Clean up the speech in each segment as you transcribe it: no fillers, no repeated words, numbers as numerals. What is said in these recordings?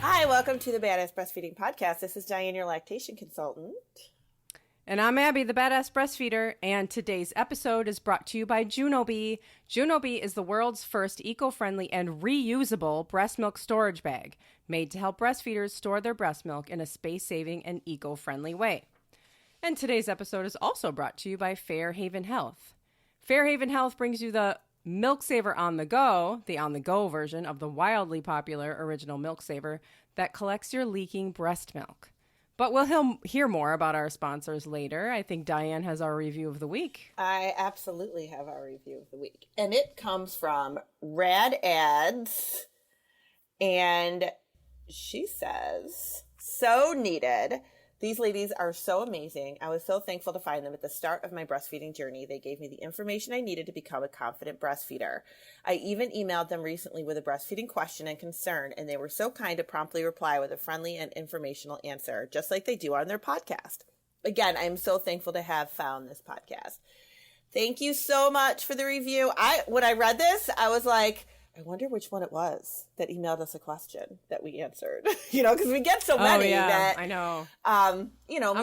Hi, welcome to the Badass Breastfeeding Podcast. This is Dianne, your lactation consultant. And I'm Abby, the Badass Breastfeeder, and today's episode is brought to you by Junobee. Junobee is the world's first eco-friendly and reusable breast milk storage bag, made to help breastfeeders store their breast milk in a space-saving and eco-friendly way. And today's episode is also brought to you by Fairhaven Health. Fairhaven Health brings you the Milk Saver on the on-the-go version of the wildly popular original Milk Saver that collects your leaking breast milk. But we'll hear more about our sponsors later. I think Dianne has our review of the week. I absolutely have our review of the week. And it comes from Rad Ads. And she says, so needed. These ladies are so amazing. I was so thankful to find them at the start of my breastfeeding journey. They gave me the information I needed to become a confident breastfeeder. I even emailed them recently with a breastfeeding question and concern, and they were so kind to promptly reply with a friendly and informational answer, just like they do on their podcast. Again, I'm so thankful to have found this podcast. Thank you so much for the review. When I read this, I was like, I wonder which one it was that emailed us a question that we answered, because we get so many that I know. I'm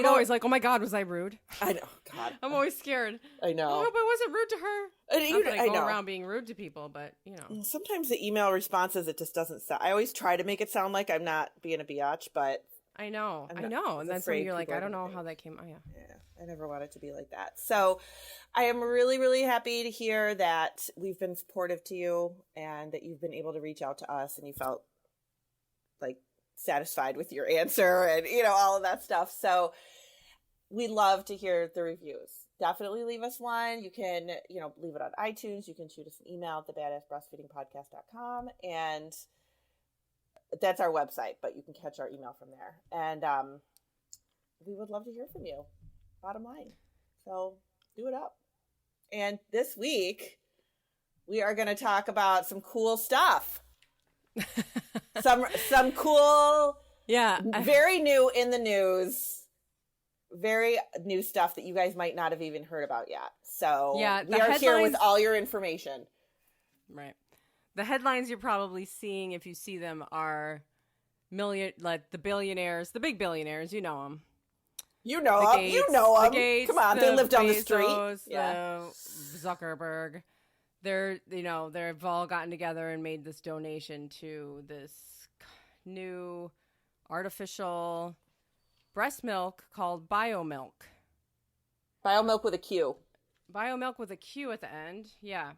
always like, oh my God, was I rude? I know. God. I'm always scared. I know. I hope I wasn't rude to her. Not that I go around being rude to people, but Sometimes the email responses, it just doesn't sound, I always try to make it sound like I'm not being a biatch, but I know. And then some you're like, I don't know how that came. Oh yeah. Yeah. I never want it to be like that. So I am really, really happy to hear that we've been supportive to you and that you've been able to reach out to us and you felt like satisfied with your answer and, all of that stuff. So we love to hear the reviews. Definitely leave us one. You can, leave it on iTunes. You can shoot us an email at thebadassbreastfeedingpodcast.com, and that's our website, but you can catch our email from there. And we would love to hear from you. Bottom line. So do it up. And this week, we are going to talk about some cool stuff. some cool, very new in the news, very new stuff that you guys might not have even heard about yet. So we are here with all your information. Right. The headlines you're probably seeing, if you see them, are the billionaires, the big billionaires, you know them. You know them. Gates, come on, they live down the street. Zuckerberg. They've all gotten together and made this donation to this new artificial breast milk called Biomilq. Biomilq with a Q. Biomilq with a Q at the end, yeah.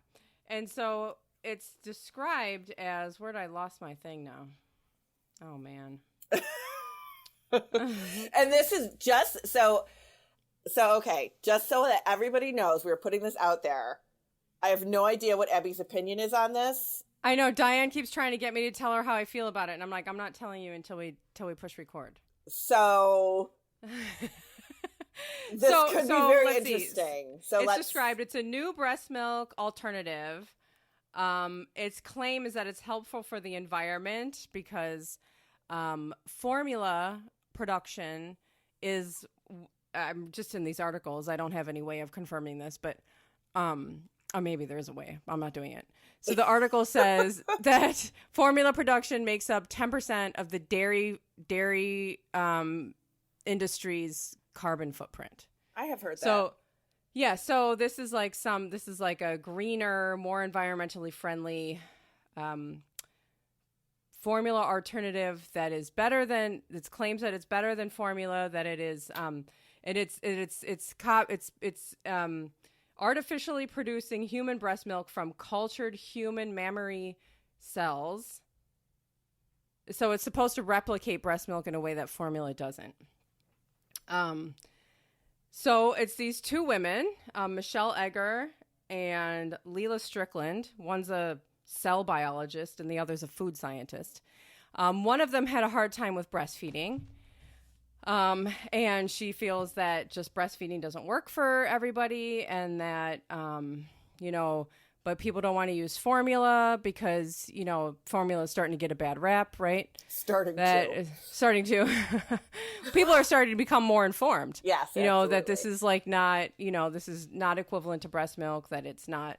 And so it's described as, where'd I lost my thing now? Oh, man. And this is just okay, just so that everybody knows, we're putting this out there. I have no idea what Abby's opinion is on this. I know Dianne keeps trying to get me to tell her how I feel about it, and I'm like, I'm not telling you until we push record. So this could be very interesting. So it's described. It's a new breast milk alternative. Its claim is that it's helpful for the environment because formula production is, I'm just in these articles, I don't have any way of confirming this, but maybe there is a way. I'm not doing it. So the article says that formula production makes up 10% of the dairy industry's carbon footprint. I have heard that. So yeah, so this is like a greener, more environmentally friendly formula alternative that is better than, it claims that it's better than formula, that it is it's artificially producing human breast milk from cultured human mammary cells. So it's supposed to replicate breast milk in a way that formula doesn't. So it's these two women, Michelle Egger and Leela Strickland. One's a cell biologist and the other's a food scientist. One of them had a hard time with breastfeeding. And she feels that just breastfeeding doesn't work for everybody and that, but people don't want to use formula because, formula is starting to get a bad rap, right? Starting to. People are starting to become more informed. Yes, that this is not, this is not equivalent to breast milk, that it's not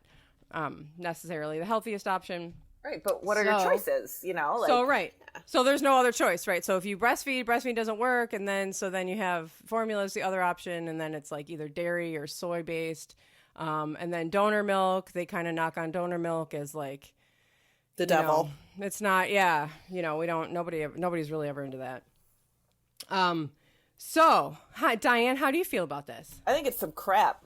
necessarily the healthiest option. Right, but what are your choices? Right. So there's no other choice, right? So if you breastfeed doesn't work, and then you have formula is the other option, and then it's like either dairy or soy based, and then donor milk. They kind of knock on donor milk as like the devil. It's not. Yeah, we don't. Nobody's really ever into that. So, hi, Diane. How do you feel about this? I think it's some crap.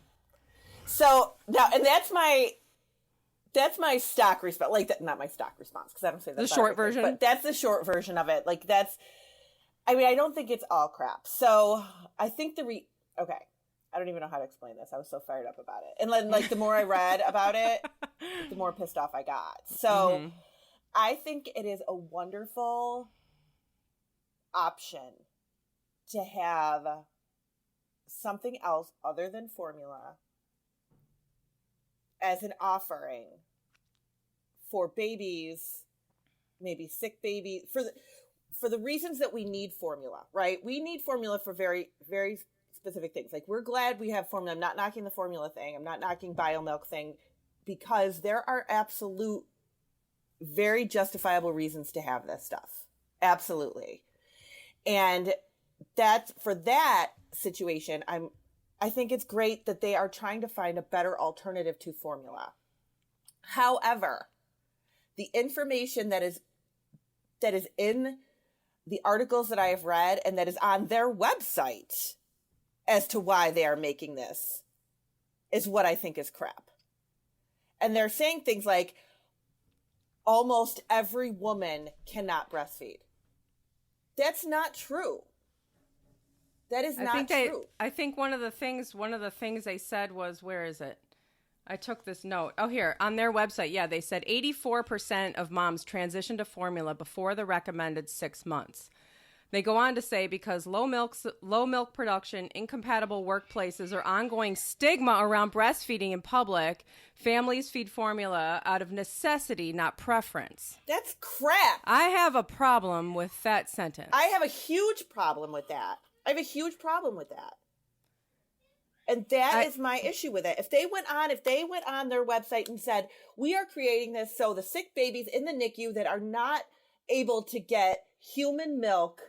So now, and that's my stock response. Like, not my stock response, because I don't say that. The short version? But that's the short version of it. Like, I don't think it's all crap. So I think okay. I don't even know how to explain this. I was so fired up about it. And then, like, the more I read about it, the more pissed off I got. So I think it is a wonderful option to have something else other than formula as an offering for babies, maybe sick babies, for the reasons that we need formula, right? We need formula for very, very specific things. Like, we're glad we have formula. I'm not knocking the formula thing. I'm not knocking Biomilq thing, because there are absolute, very justifiable reasons to have this stuff. Absolutely. And for that situation, I think it's great that they are trying to find a better alternative to formula. However, the information that is in the articles that I have read and that is on their website as to why they are making this is what I think is crap. And they're saying things like, almost every woman cannot breastfeed. That's not true. That is not true. I think one of the things they said was, where is it? I took this note. Oh, here, on their website. Yeah, they said 84% of moms transition to formula before the recommended 6 months. They go on to say, because low milk production, incompatible workplaces, or ongoing stigma around breastfeeding in public, families feed formula out of necessity, not preference. That's crap. I have a problem with that sentence. I have a huge problem with that. And that is my issue with it. If they went on their website and said, we are creating this so the sick babies in the NICU that are not able to get human milk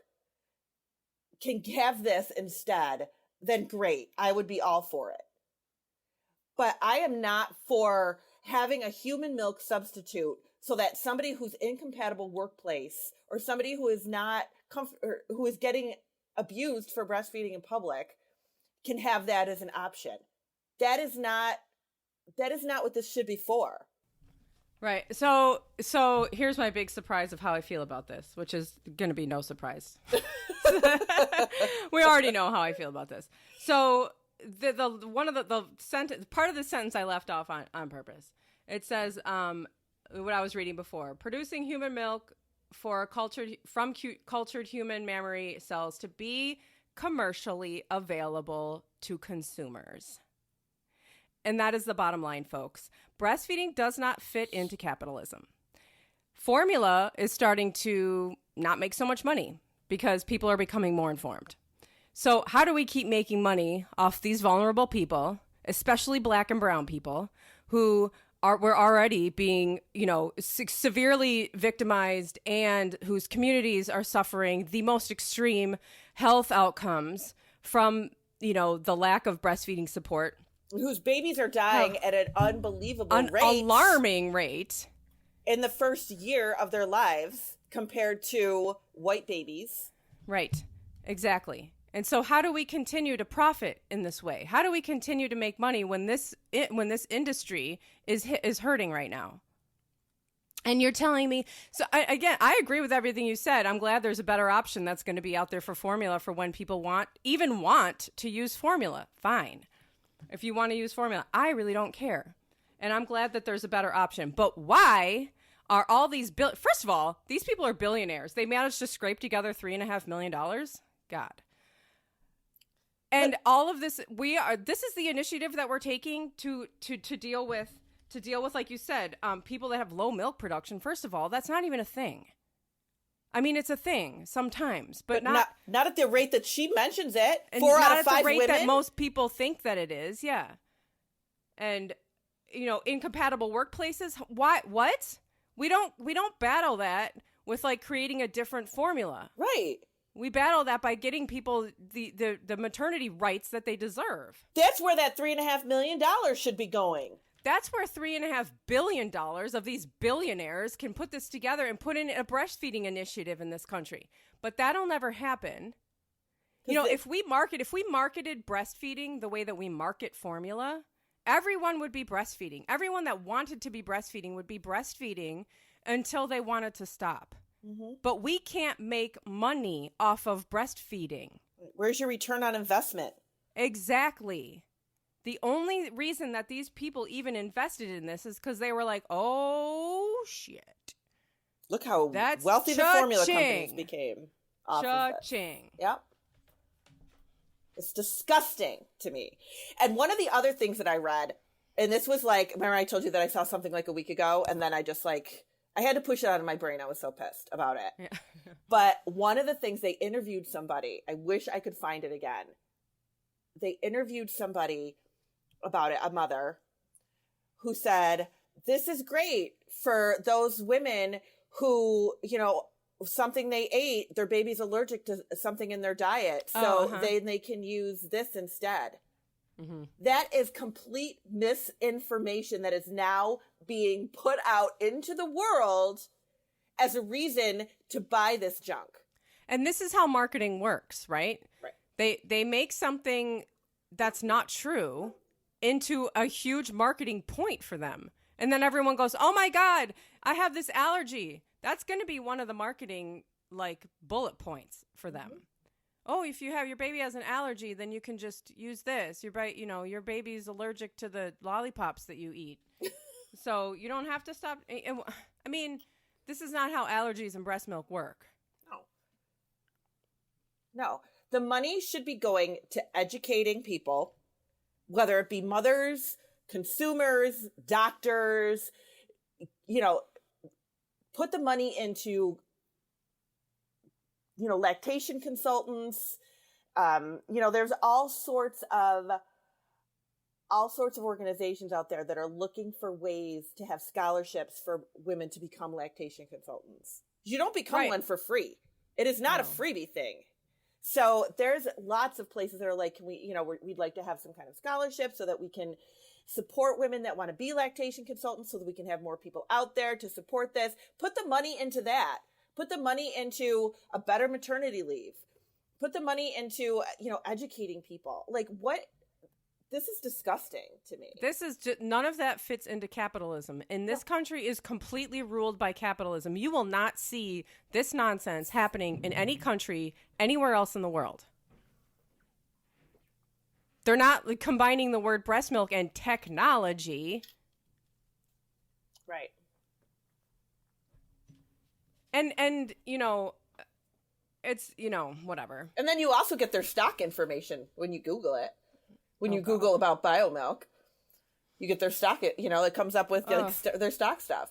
can have this instead, then great. I would be all for it. But I am not for having a human milk substitute so that somebody who's incompatible workplace, or somebody who is not who is getting abused for breastfeeding in public, can have that as an option. That is not what this should be for. Right. So here's my big surprise of how I feel about this, which is going to be no surprise. We already know how I feel about this. So the one of the sentence, part of the sentence I left off on purpose. It says, what I was reading before, producing human milk from cultured human mammary cells to be commercially available to consumers. And that is the bottom line, folks. Breastfeeding does not fit into capitalism. Formula is starting to not make so much money because people are becoming more informed. So how do we keep making money off these vulnerable people, especially Black and brown people, who were already being, severely victimized, and whose communities are suffering the most extreme health outcomes from, the lack of breastfeeding support? Whose babies are dying at an unbelievable rate. Alarming rate. In the first year of their lives compared to white babies. Right. Exactly. And so how do we continue to profit in this way? How do we continue to make money when this industry is hurting right now? And you're telling me, so I agree with everything you said. I'm glad there's a better option that's going to be out there for formula for when people want to use formula. Fine. If you want to use formula, I really don't care. And I'm glad that there's a better option. But why are all these first of all, these people are billionaires. They managed to scrape together $3.5 million. God. And all of this, this is the initiative that we're taking to deal with, like you said, people that have low milk production. First of all, that's not even a thing. I mean, it's a thing sometimes, but not at the rate that she mentions it. And 4 not out of 5 at the rate women that most people think that it is. Yeah. And, incompatible workplaces. Why? What We don't battle that with like creating a different formula. Right. We battle that by getting people the maternity rights that they deserve. That's where that $3.5 million should be going. That's where $3.5 billion of these billionaires can put this together and put in a breastfeeding initiative in this country. But that'll never happen. You know, if we marketed breastfeeding the way that we market formula, everyone would be breastfeeding. Everyone that wanted to be breastfeeding would be breastfeeding until they wanted to stop. Mm-hmm. But we can't make money off of breastfeeding. Where's your return on investment? Exactly. The only reason that these people even invested in this is because they were like, oh, shit. Look how wealthy the formula companies became. Cha-ching. Yep. It's disgusting to me. And one of the other things that I read, and this was like, remember I told you that I saw something like a week ago, and then I just like, I had to push it out of my brain. I was so pissed about it. Yeah. But one of the things, they interviewed somebody. I wish I could find it again. They interviewed somebody about it, a mother, who said, this is great for those women who, you know, something they ate, their baby's allergic to something in their diet. So they can use this instead. Mm-hmm. That is complete misinformation that is now being put out into the world as a reason to buy this junk. And this is how marketing works, right? Right. They make something that's not true into a huge marketing point for them. And then everyone goes, oh my God, I have this allergy. That's going to be one of the marketing like bullet points for them. Mm-hmm. Oh, if your baby has an allergy, then you can just use this. Your baby's allergic to the lollipops that you eat. So you don't have to stop. I mean, this is not how allergies and breast milk work. No. The money should be going to educating people, whether it be mothers, consumers, doctors, you know, put the money into, you know, lactation consultants. You know, there's all sorts of organizations out there that are looking for ways to have scholarships for women to become lactation consultants. You don't become one for free. It is not a freebie thing. So there's lots of places that are like, we'd like to have some kind of scholarship so that we can support women that want to be lactation consultants, so that we can have more people out there to support this. Put the money into that. Put the money into a better maternity leave. Put the money into, educating people. Like, what? This is disgusting to me. This is just, none of that fits into capitalism. And this country is completely ruled by capitalism. You will not see this nonsense happening in any country anywhere else in the world. They're not combining the word breast milk and technology. Right. And it's, whatever. And then you also get their stock information when you Google it. When you Google about Biomilq, you get their stock, it comes up with their stock stuff.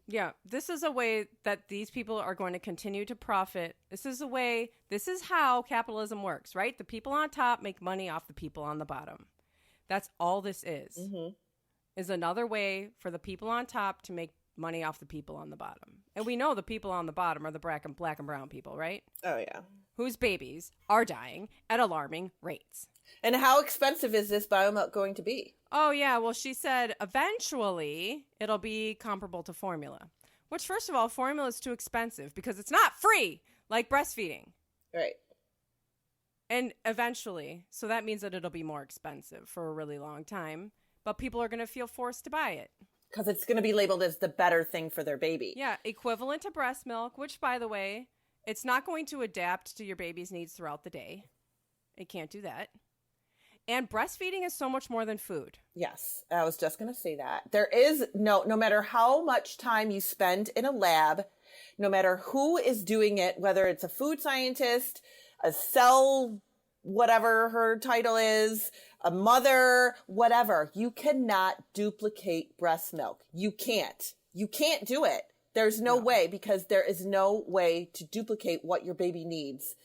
Yeah, this is a way that these people are going to continue to profit. This is how capitalism works, right? The people on top make money off the people on the bottom. That's all this is. Mm-hmm. Is another way for the people on top to make money off the people on the bottom. And we know the people on the bottom are the black and brown people, right? Oh, yeah. Whose babies are dying at alarming rates. And how expensive is this Biomilq going to be? Oh, yeah. Well, she said eventually it'll be comparable to formula. Which, first of all, formula is too expensive because it's not free like breastfeeding. Right. And eventually. So that means that it'll be more expensive for a really long time. But people are going to feel forced to buy it. Because it's going to be labeled as the better thing for their baby. Yeah. Equivalent to breast milk, which, by the way, it's not going to adapt to your baby's needs throughout the day. It can't do that. And breastfeeding is so much more than food. Yes, I was just going to say that. There is no matter how much time you spend in a lab, no matter who is doing it, whether it's a food scientist, a cell, whatever her title is, a mother, whatever, you cannot duplicate breast milk. You can't. You can't do it. There's no way, because there is no way to duplicate what your baby needs.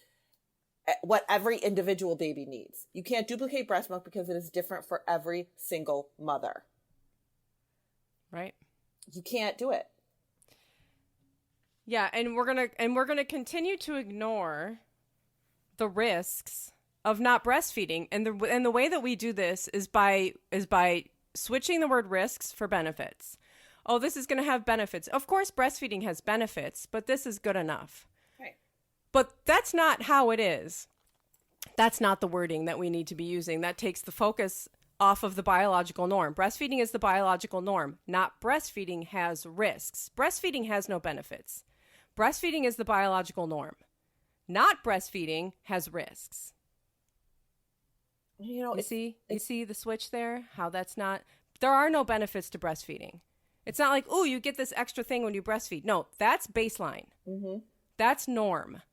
What every individual baby needs. You can't duplicate breast milk because it is different for every single mother. Right. You can't do it. Yeah, and we're gonna continue to ignore the risks of not breastfeeding, and the way that we do this is by switching the word risks for benefits. Oh, this is going to have benefits. Of course, breastfeeding has benefits, but this is good enough. Right. But that's not how it is. That's not the wording that we need to be using. That takes the focus off of the biological norm. Breastfeeding is the biological norm, not breastfeeding has risks. Breastfeeding has no benefits. Breastfeeding is the biological norm. Not breastfeeding has risks. You know, you see the switch there? How that's not, there are no benefits to breastfeeding. It's not like, oh, you get this extra thing when you breastfeed. No, that's baseline. Mm-hmm. That's norm.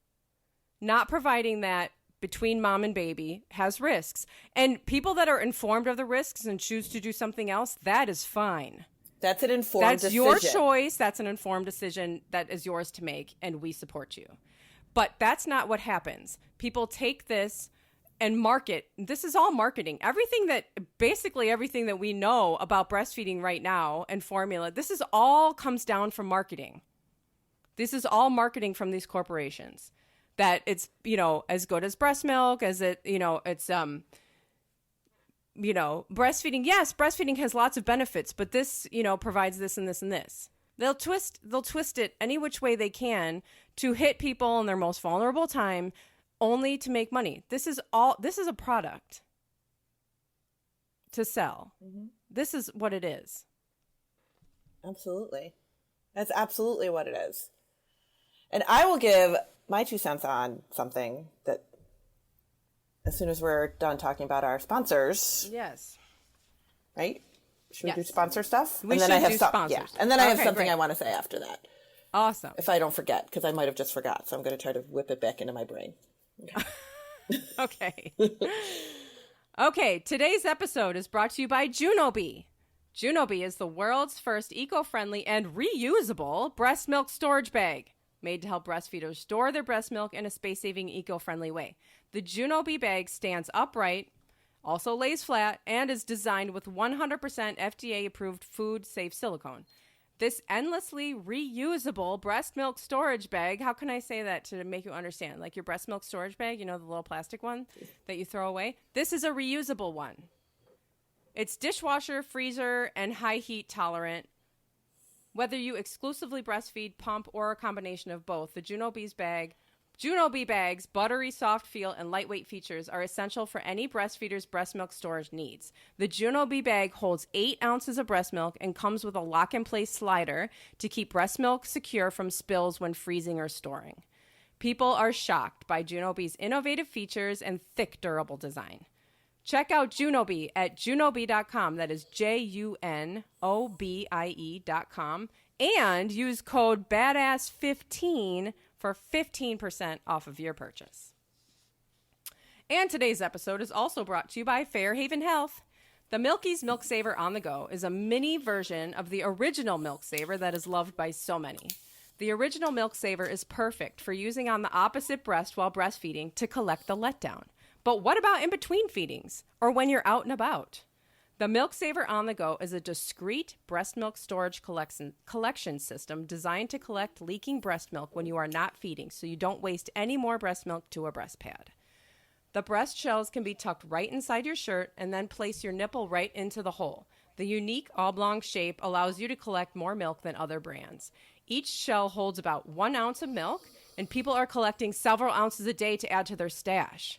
Not providing that between mom and baby has risks. And people that are informed of the risks and choose to do something else, that is fine. That's an informed decision. That's your choice. That's an informed decision that is yours to make, and we support you. But that's not what happens. People take this and market. This is all marketing. Basically everything that we know about breastfeeding right now and formula, this is all comes down from marketing. This is all marketing from these corporations. That it's, as good as breast milk, as it, it's, breastfeeding. Yes, breastfeeding has lots of benefits, but this, provides this and this and this. They'll twist it any which way they can to hit people in their most vulnerable time, only to make money. This is a product to sell. Mm-hmm. This is what it is. Absolutely. That's absolutely what it is. And I will give my 2 cents on something that as soon as we're done talking about our sponsors. Yes. Right? Should we do sponsor stuff? We should do sponsors. Yeah. And then I have something I want to say after that. Awesome. If I don't forget, because I might have just forgot. So I'm going to try to whip it back into my brain. Okay. Okay, today's episode is brought to you by Junobee. Junobee is the world's first eco-friendly and reusable breast milk storage bag, made to help breastfeeders store their breast milk in a space-saving, eco-friendly way. The Junobee bag stands upright, also lays flat, and is designed with 100% FDA-approved food-safe silicone. This endlessly reusable breast milk storage bag, how can I say that to make you understand? Like your breast milk storage bag, the little plastic one that you throw away? This is a reusable one. It's dishwasher, freezer, and high heat tolerant. Whether you exclusively breastfeed, pump, or a combination of both, the Junobee bag's buttery soft feel and lightweight features are essential for any breastfeeder's breast milk storage needs. The Junobee bag holds 8 ounces of breast milk and comes with a lock-and-place slider to keep breast milk secure from spills when freezing or storing. People are shocked by Junobee's innovative features and thick, durable design. Check out Junobee at junobee.com. That is JUNOBIE.com. And use code BADASS15 for 15% off of your purchase. And today's episode is also brought to you by Fairhaven Health. The Milky's Milk Saver on the Go is a mini version of the original Milk Saver that is loved by so many. The original Milk Saver is perfect for using on the opposite breast while breastfeeding to collect the letdown. But what about in between feedings or when you're out and about? The Milk Saver on the Go is a discreet breast milk storage collection system designed to collect leaking breast milk when you are not feeding, so you don't waste any more breast milk to a breast pad. The breast shells can be tucked right inside your shirt and then place your nipple right into the hole. The unique oblong shape allows you to collect more milk than other brands. Each shell holds about 1 ounce of milk, and people are collecting several ounces a day to add to their stash.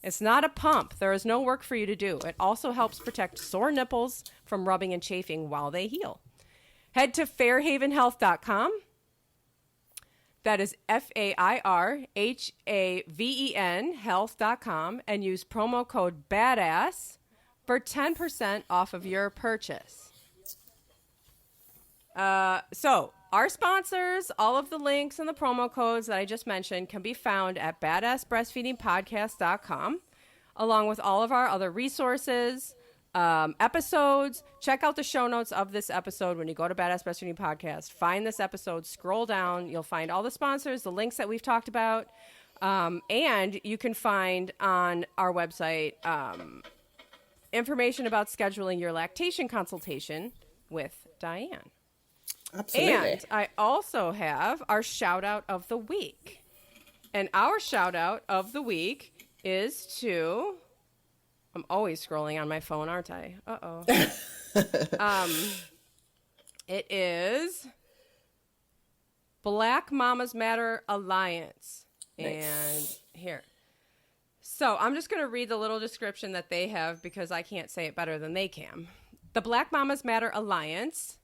It's not a pump. There is no work for you to do. It also helps protect sore nipples from rubbing and chafing while they heal. Head to fairhavenhealth.com. That is FAIRHAVEN health.com and use promo code BADASS for 10% off of your purchase. So our sponsors, all of the links and the promo codes that I just mentioned can be found at badassbreastfeedingpodcast.com, along with all of our other resources, episodes. Check out the show notes of this episode when you go to Badass Breastfeeding Podcast. Find this episode, scroll down. You'll find all the sponsors, the links that we've talked about, and you can find on our website information about scheduling your lactation consultation with Dianne. Absolutely. And I also have our shout out of the week. And our shout out of the week is to, I'm always scrolling on my phone, aren't I? Uh-oh. It is Black Mamas Matter Alliance. Nice. And here. So I'm just going to read the little description that they have because I can't say it better than they can. The Black Mamas Matter Alliance,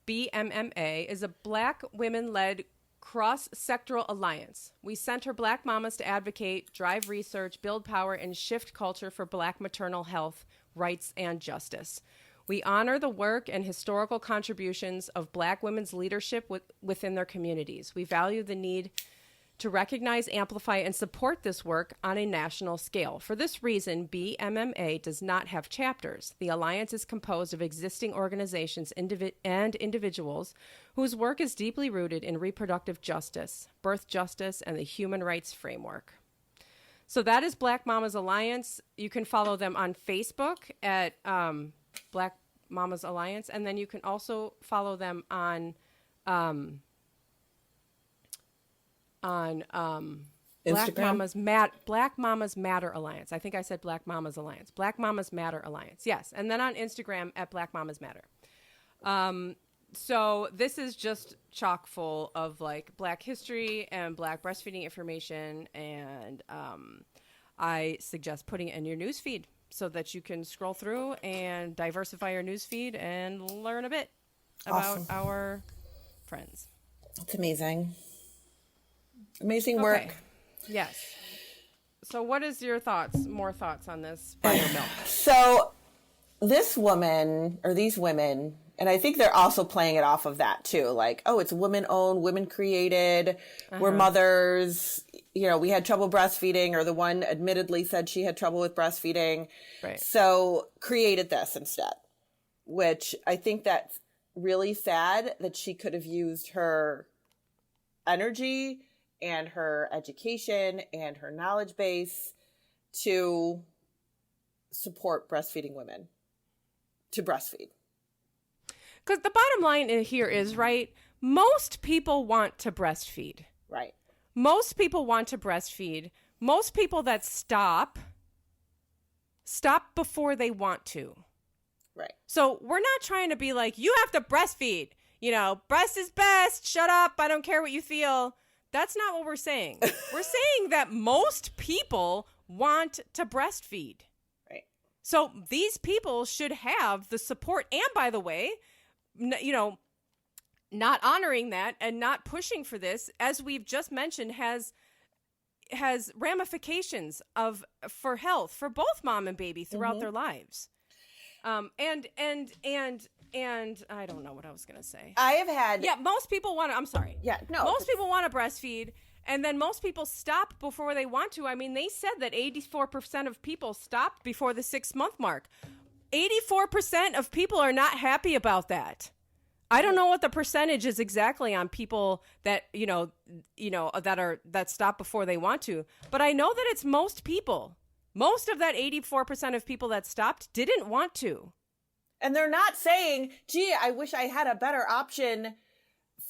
BMMA, is a Black women-led cross-sectoral alliance. We center Black mamas to advocate, drive research, build power, and shift culture for Black maternal health, rights, and justice. We honor the work and historical contributions of Black women's leadership within their communities. We value the need to recognize, amplify, and support this work on a national scale. For this reason, BMMA does not have chapters. The alliance is composed of existing organizations and individuals whose work is deeply rooted in reproductive justice, birth justice, and the human rights framework. So that is Black Mamas Alliance. You can follow them on Facebook at Black Mamas Alliance, and then you can also follow them on Instagram? Black Mamas Matter Alliance. I think I said Black Mamas Alliance. Black Mamas Matter Alliance. Yes. And then on Instagram at Black Mamas Matter. So this is just chock full of like Black history and Black breastfeeding information. And I suggest putting it in your newsfeed so that you can scroll through and diversify your newsfeed and learn a bit about our friends. It's amazing. Amazing work. Okay. Yes. So what is your thoughts, more thoughts on this Biomilq? So this woman, or these women, and I think they're also playing it off of that too. Like, oh, it's women owned, women created, we're mothers, you know, we had trouble breastfeeding, or the one admittedly said she had trouble with breastfeeding. Right. So created this instead, which I think that's really sad that she could have used her energy and her education and her knowledge base to support breastfeeding women to breastfeed. Because the bottom line here is, right, most people want to breastfeed. Right. Most people want to breastfeed. Most people that stop before they want to. Right. So we're not trying to be like, you have to breastfeed. You know, breast is best. Shut up. I don't care what you feel. That's not what we're saying. We're saying that most people want to breastfeed. Right. So these people should have the support. And by the way, you know, not honoring that and not pushing for this, as we've just mentioned, has ramifications for health for both mom and baby throughout their lives. And I don't know what I was going to say. I have had... Yeah, most people want to... I'm sorry. Yeah, no. Most people want to breastfeed, and then most people stop before they want to. I mean, they said that 84% of people stopped before the 6-month mark. 84% of people are not happy about that. I don't know what the percentage is exactly on people that, that stop before they want to, but I know that it's most people. Most of that 84% of people that stopped didn't want to. And they're not saying, gee, I wish I had a better option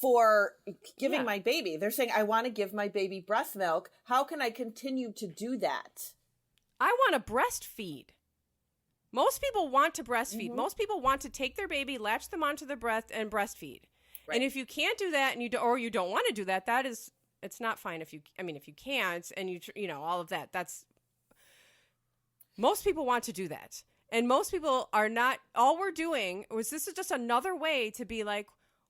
for giving my baby. They're saying, I want to give my baby breast milk. How can I continue to do that? I want to breastfeed. Most people want to breastfeed. Most people want to take their baby, latch them onto their breast, and breastfeed. Right. And if you can't do that, and you don't want to do that, it's not fine. If you can't, and all of that, that's most people want to do that. And most people are not, all we're doing this is just another way to be like,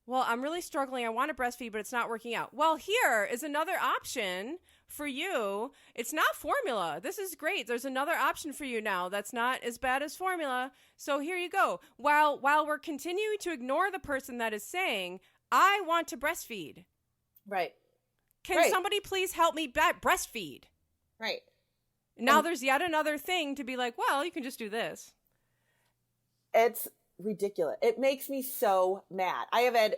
well, I'm really struggling. I want to breastfeed, but it's not working out. Well, here is another option for you. It's not formula. This is great. There's another option for you now that's not as bad as formula. So here you go. While we're continuing to ignore the person that is saying, I want to breastfeed. Right. Can somebody please help me breastfeed? Right. Now there's yet another thing to be like, well, you can just do this. It's ridiculous. It makes me so mad. I have had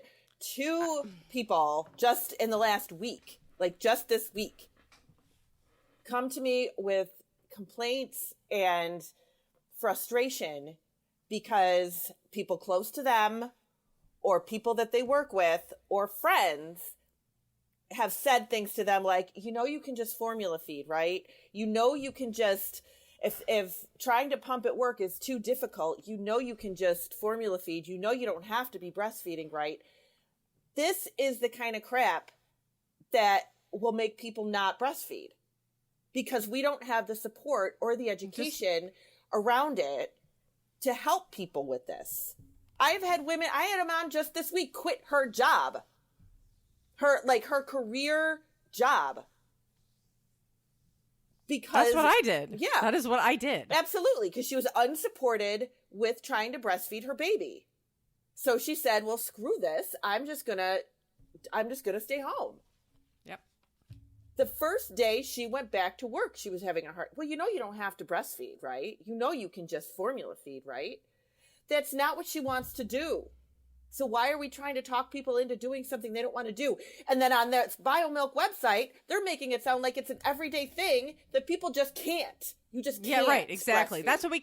2 people just in the last week, like just this week, come to me with complaints and frustration because people close to them or people that they work with or friends have said things to them like, you can just formula feed, right? You can just, if trying to pump at work is too difficult, you can just formula feed, you don't have to be breastfeeding, right? This is the kind of crap that will make people not breastfeed because we don't have the support or the education around it to help people with this. I had a mom just this week quit her job, her career job. Because that's what I did. Yeah. That is what I did. Absolutely. Because she was unsupported with trying to breastfeed her baby. So she said, well, screw this. I'm just gonna stay home. Yep. The first day she went back to work, she was having a heart. Well, you don't have to breastfeed, right? You can just formula feed, right? That's not what she wants to do. So why are we trying to talk people into doing something they don't want to do? And then on the Biomilq website, they're making it sound like it's an everyday thing that people just can't. You just can't. Yeah, right. Exactly. Breastfeed. That's what we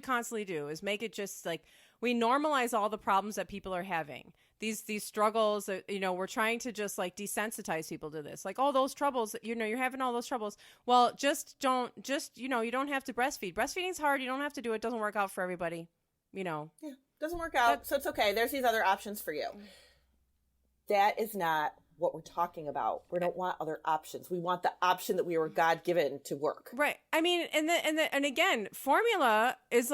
constantly do. Is make it just like we normalize all the problems that people are having. These struggles that, we're trying to just like desensitize people to this. Like, oh, those troubles, you're having all those troubles. Well, you don't have to breastfeed. Breastfeeding's hard. You don't have to do it. It doesn't work out for everybody, Yeah. Doesn't work out, so it's okay. There's these other options for you. That is not what we're talking about. We don't want other options. We want the option that we were God-given to work. Right. I mean, and again, formula is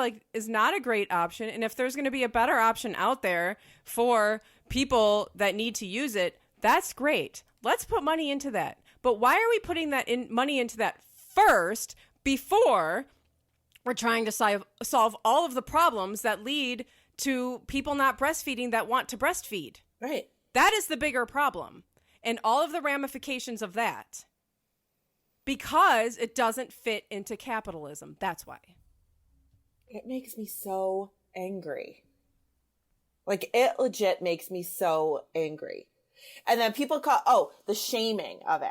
not a great option. And if there's going to be a better option out there for people that need to use it, that's great. Let's put money into that. But why are we putting money into that first before we're trying to solve all of the problems that lead to people not breastfeeding that want to breastfeed? Right. That is the bigger problem. And all of the ramifications of that. Because it doesn't fit into capitalism. That's why. It makes me so angry. Like, it legit makes me so angry. And then people call, the shaming of it.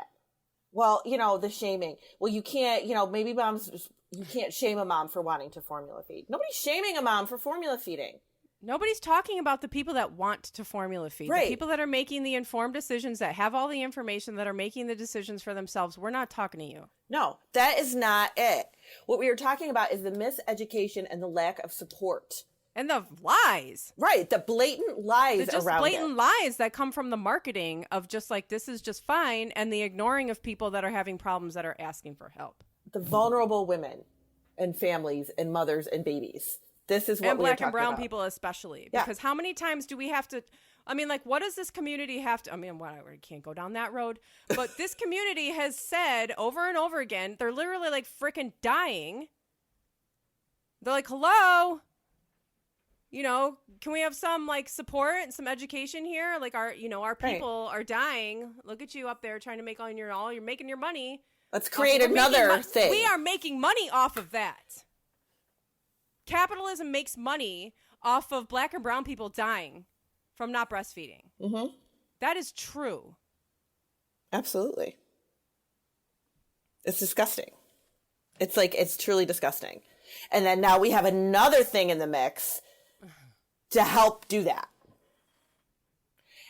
Well, the shaming. Well, you can't, maybe you can't shame a mom for wanting to formula feed. Nobody's shaming a mom for formula feeding. Nobody's talking about the people that want to formula feed. Right. The people that are making the informed decisions, that have all the information, that are making the decisions for themselves. We're not talking to you. No, that is not it. What we were talking about is the miseducation and the lack of support. And the lies. Right. The blatant lies around blatant lies that come from the marketing of just like, this is just fine. And the ignoring of people that are having problems that are asking for help. The vulnerable women and families and mothers and babies. This is what and we're black talking and brown about. people especially. Yeah. Because how many times do we have to, what does this community have to, I can't go down that road. But this community has said over and over again, they're literally like freaking dying. They're like, hello, can we have some like support and some education here? Like our people are dying. Look at you up there trying to make you're making your money. Let's create another thing. We are making money off of that. Capitalism makes money off of black and brown people dying from not breastfeeding. Mm-hmm. That is true. Absolutely. It's disgusting. It's truly disgusting. And then now we have another thing in the mix to help do that.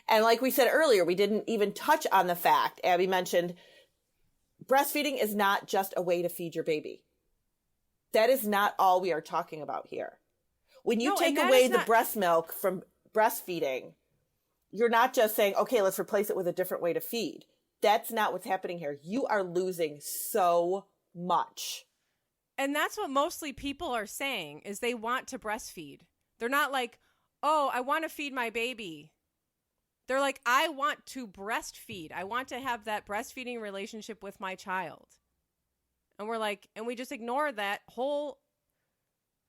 And like we said earlier, we didn't even touch on the fact, Abby mentioned, breastfeeding is not just a way to feed your baby. That is not all we are talking about here. When you take away the breast milk from breastfeeding, you're not just saying, okay, let's replace it with a different way to feed. That's not what's happening here. You are losing so much. And that's what mostly people are saying is they want to breastfeed. They're not like, oh, I want to feed my baby. They're like, I want to breastfeed. I want to have that breastfeeding relationship with my child. And we're like, and we just ignore that whole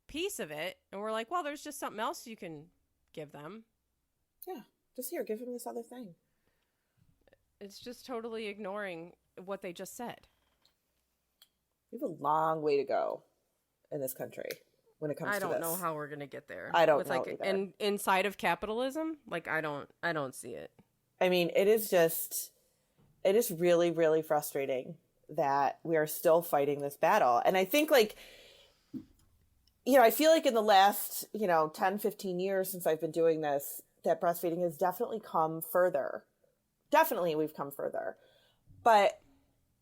piece of it. And we're like, well, there's just something else you can give them. Yeah. Just here, give him this other thing. It's just totally ignoring what they just said. We have a long way to go in this country when it comes to this. I don't know how we're going to get there. I don't know either. Inside of capitalism, like I don't see it. I mean, it is really, really frustrating that we are still fighting this battle. And I think like I feel like in the last, 10, 15 years since I've been doing this, that breastfeeding has definitely come further. Definitely we've come further, but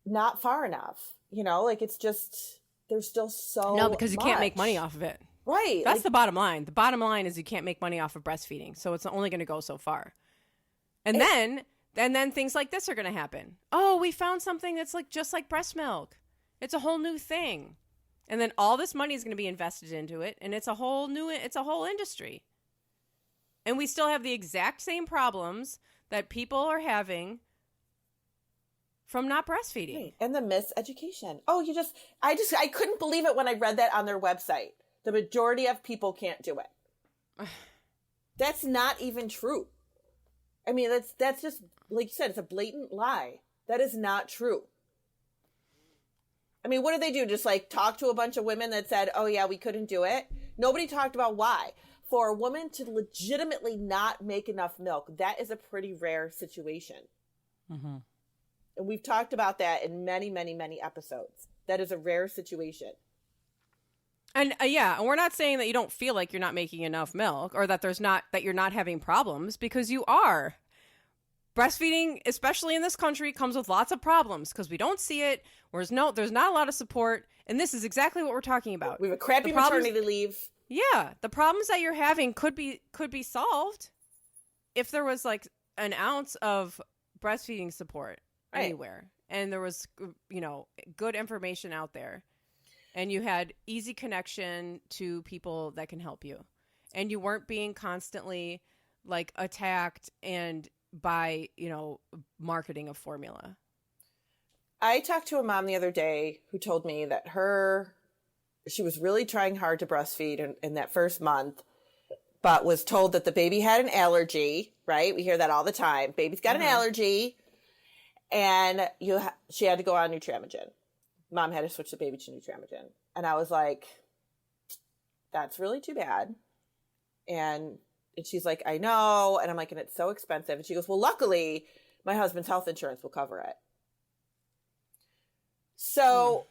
not far enough, like it's just, there's still so No, because you can't make much. money off of it. Right. That's the bottom line. The bottom line is you can't make money off of breastfeeding. So it's only going to go so far. And then things like this are going to happen. Oh, we found something that's just like breast milk. It's a whole new thing. And then all this money is going to be invested into it. And it's a whole industry. And we still have the exact same problems that people are having from not breastfeeding. Right. And the miseducation. Oh, I couldn't believe it when I read that on their website. The majority of people can't do it. That's not even true. I mean, that's just, like you said, it's a blatant lie. That is not true. I mean, what did they do? Just talk to a bunch of women that said, oh yeah, we couldn't do it? Nobody talked about why. For a woman to legitimately not make enough milk, that is a pretty rare situation. Mm-hmm. And we've talked about that in many, many, many episodes. That is a rare situation. And and we're not saying that you don't feel like you're not making enough milk or that you're not having problems, because you are. Breastfeeding, especially in this country, comes with lots of problems because we don't see it. There's not a lot of support, and this is exactly what we're talking about. We have a crappy maternity leave. Yeah, the problems that you're having could be solved if there was an ounce of breastfeeding support anywhere, and there was good information out there, and you had easy connection to people that can help you, and you weren't being constantly attacked and by marketing of formula. I talked to a mom the other day who told me that she was really trying hard to breastfeed in that first month, but was told that the baby had an allergy, right? We hear that all the time. Baby's got an allergy, and she had to go on Nutramigen. Mom had to switch the baby to Nutramigen. And I was like, that's really too bad. And she's like, I know. And I'm like, and it's so expensive. And she goes, well, luckily, my husband's health insurance will cover it. So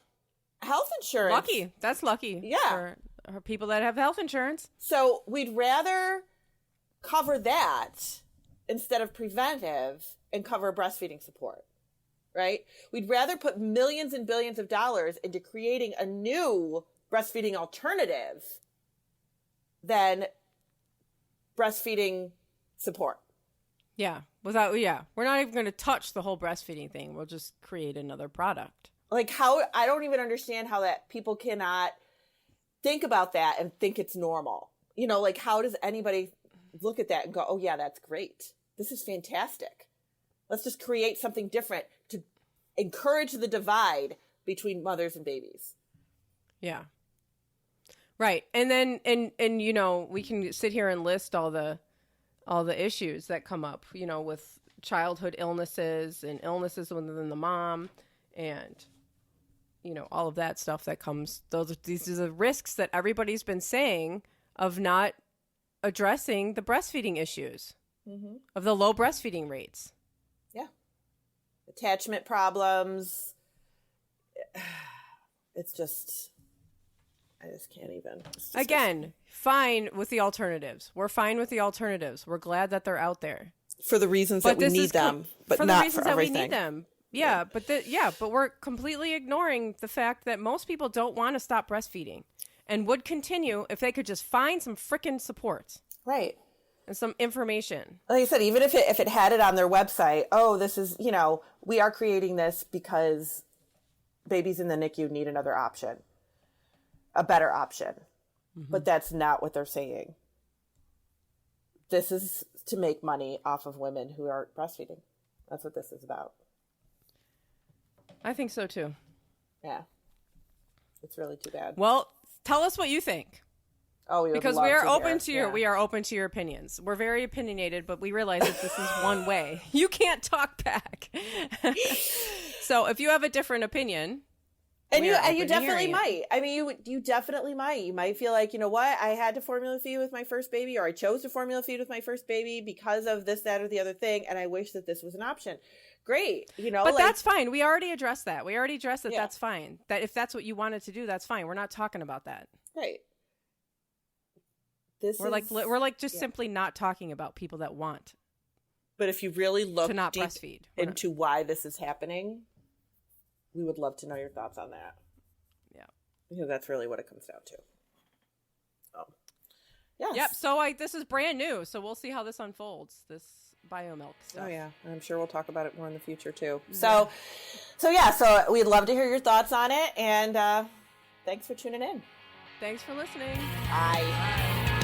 health insurance. Lucky. That's lucky. Yeah. For people that have health insurance. So we'd rather cover that instead of preventive and cover breastfeeding support, right? We'd rather put millions and billions of dollars into creating a new breastfeeding alternative than breastfeeding support. Yeah. We're not even going to touch the whole breastfeeding thing. We'll just create another product. I don't even understand how that people cannot think about that and think it's normal. How does anybody look at that and go, oh yeah, that's great. This is fantastic. Let's just create something different to encourage the divide between mothers and babies. Yeah. Right. And then, and we can sit here and list all the issues that come up, with childhood illnesses and illnesses within the mom and, all of that stuff that comes. These are the risks that everybody's been saying of not addressing the breastfeeding issues, of the low breastfeeding rates. Yeah. Attachment problems. It's just, I just can't even. Again, fine with the alternatives. We're fine with the alternatives. We're glad that they're out there. For the reasons that we need them, but for not the reasons for everything. That we need them. Yeah, but we're completely ignoring the fact that most people don't want to stop breastfeeding and would continue if they could just find some frickin' support. Right. And some information. Like I said, even if it had it on their website, oh, this is, we are creating this because babies in the NICU need another option, a better option. Mm-hmm. But that's not what they're saying. This is to make money off of women who are breastfeeding. That's what this is about. I think so too. Yeah. It's really too bad. Well, tell us what you think. Oh, because we are open to your opinions. We're very opinionated, but we realize that this is one way. You can't talk back. So if you have a different opinion, and you definitely might. I mean, you definitely might. You might feel like, you know what? I had to formula feed with my first baby, or I chose to formula feed with my first baby because of this, that, or the other thing, and I wish that this was an option. Great, But that's fine. We already addressed that. We already addressed that. Yeah. That's fine. That if that's what you wanted to do, that's fine. We're not talking about that. Right. we're like just simply not talking about people that want. But if you really look to not deep breastfeed into why this is happening, we would love to know your thoughts on that. Yeah. Because that's really what it comes down to. So, yes. Yep. So this is brand new. So we'll see how this unfolds, this Biomilq stuff. Oh, yeah. I'm sure we'll talk about it more in the future, too. So we'd love to hear your thoughts on it. And thanks for tuning in. Thanks for listening. Bye.